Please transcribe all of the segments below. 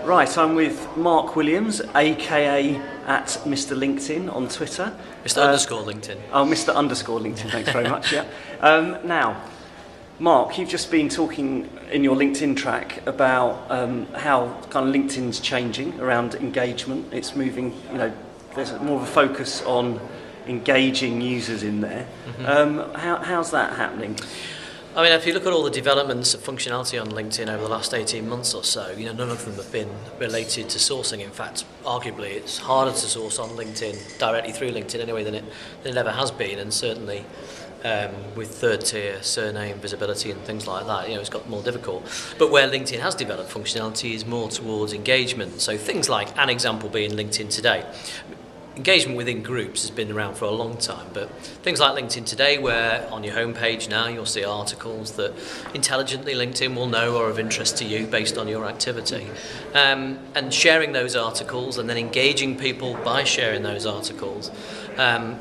Right, I'm with Mark Williams, aka at Mr. LinkedIn on Twitter. Mr. underscore LinkedIn. Oh, Mr. underscore LinkedIn, thanks very much, yeah. Now, Mark, you've just been talking in your LinkedIn track about how kind of LinkedIn's changing around engagement. It's moving, there's more of a focus on engaging users in there. Mm-hmm. How's that happening? I mean, if you look at all the developments of functionality on LinkedIn over the last 18 months or so, none of them have been related to sourcing. In fact, arguably, it's harder to source on LinkedIn, directly through LinkedIn anyway, than it ever has been, and certainly with third-tier surname visibility and things like that, it's got more difficult. But where LinkedIn has developed functionality is more towards engagement. So things like, an example being LinkedIn Today. Engagement within groups has been around for a long time, but things like LinkedIn Today, where on your homepage now you'll see articles that intelligently LinkedIn will know are of interest to you based on your activity, and sharing those articles and then engaging people by sharing those articles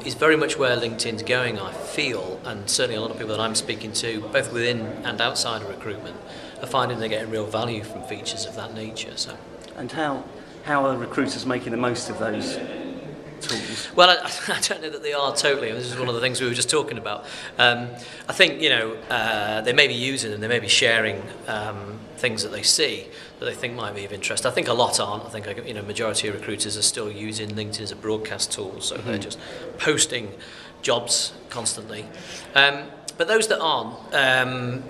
is very much where LinkedIn's going, I feel, and certainly a lot of people that I'm speaking to, both within and outside of recruitment, are finding they're getting real value from features of that nature. So, and how are recruiters making the most of those tools? Well, I don't know that they are totally. This is one of the things we were just talking about. I think they may be using and they may be sharing things that they see that they think might be of interest. I think a lot aren't. I think majority of recruiters are still using LinkedIn as a broadcast tool, so they're just posting jobs constantly. But those that aren't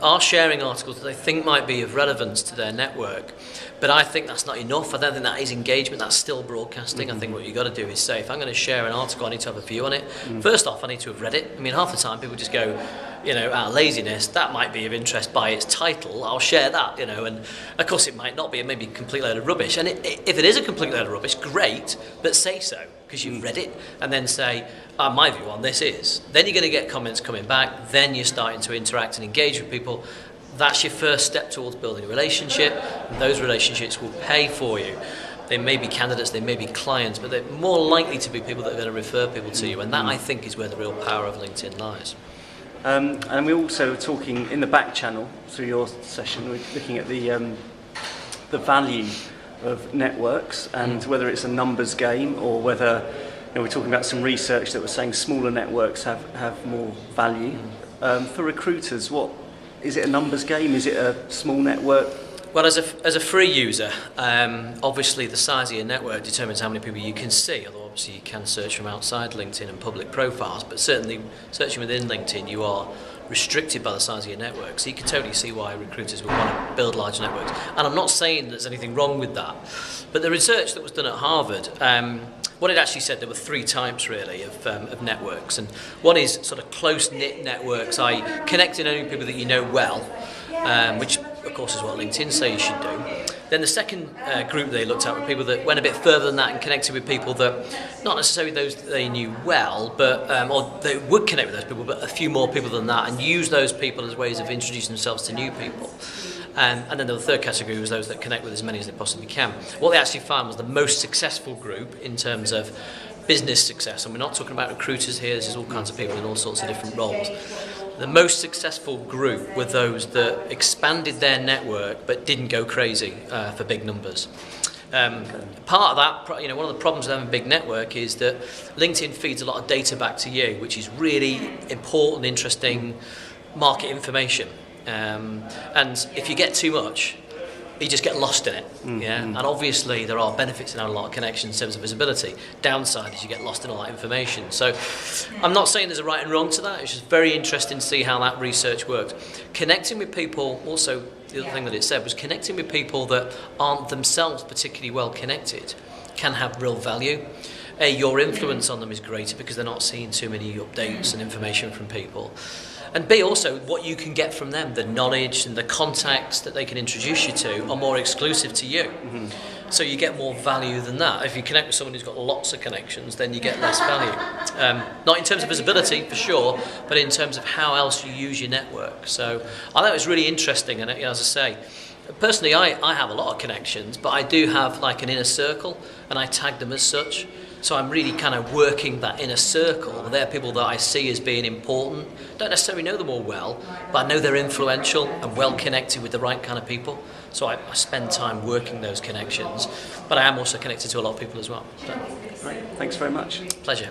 are sharing articles that they think might be of relevance to their network. But I think that's not enough. I don't think that is engagement. That's still broadcasting. I think what you've got to do is say, if I'm going to share an article, I need to have a view on it. First off, I need to have read it. I mean, half the time people just go, out of laziness, that might be of interest by its title. I'll share that, and of course it might not be. It may be a complete load of rubbish. And if it is a complete load of rubbish, great, but say so, because you've read it, and then say, my view on this is. Then you're going to get comments coming back. Then you're starting to interact and engage with people. That's your first step towards building a relationship, and those relationships will pay for you. They may be candidates, they may be clients, but they're more likely to be people that are going to refer people to you, and that, I think, is where the real power of LinkedIn lies. And we also were talking in the back channel through your session, we're looking at the value of networks and whether it's a numbers game or whether, we're talking about some research that was saying smaller networks have more value. For recruiters, is it a numbers game? Is it a small network? Well, as a free user, obviously the size of your network determines how many people you can see, although obviously you can search from outside LinkedIn and public profiles, but certainly searching within LinkedIn you are restricted by the size of your network, so you can totally see why recruiters would want to build large networks. And I'm not saying there's anything wrong with that, but the research that was done at Harvard, what it actually said, there were three types really of networks, and one is sort of close-knit networks, i.e. connecting only people that you know well, which of course is what LinkedIn say you should do. Then the second group they looked at were people that went a bit further than that and connected with people that, not necessarily those that they knew well, but or they would connect with those people, but a few more people than that, and use those people as ways of introducing themselves to new people. And then the third category was those that connect with as many as they possibly can. What they actually found was the most successful group in terms of business success, and we're not talking about recruiters here, this is all kinds of people in all sorts of different roles. The most successful group were those that expanded their network but didn't go crazy for big numbers. Part of that, one of the problems with having a big network is that LinkedIn feeds a lot of data back to you, which is really important, interesting market information. And if you get too much, you just get lost in it. And obviously there are benefits in having a lot of connections in terms of visibility. Downside is you get lost in all that information. So I'm not saying there's a right and wrong to that. It's just very interesting to see how that research worked. Connecting with people, also the other thing that it said was connecting with people that aren't themselves particularly well connected can have real value. A, your influence on them is greater because they're not seeing too many updates and information from people. And B, also, what you can get from them, the knowledge and the contacts that they can introduce you to are more exclusive to you. So you get more value than that. If you connect with someone who's got lots of connections, then you get less value. Not in terms of visibility, for sure, but in terms of how else you use your network. So I thought it was really interesting, and as I say, personally, I have a lot of connections, but I do have like an inner circle, and I tag them as such. So I'm really kind of working that inner circle. They're people that I see as being important. Don't necessarily know them all well, but I know they're influential and well connected with the right kind of people. So I spend time working those connections, but I am also connected to a lot of people as well. So, Great. Thanks very much. pleasure.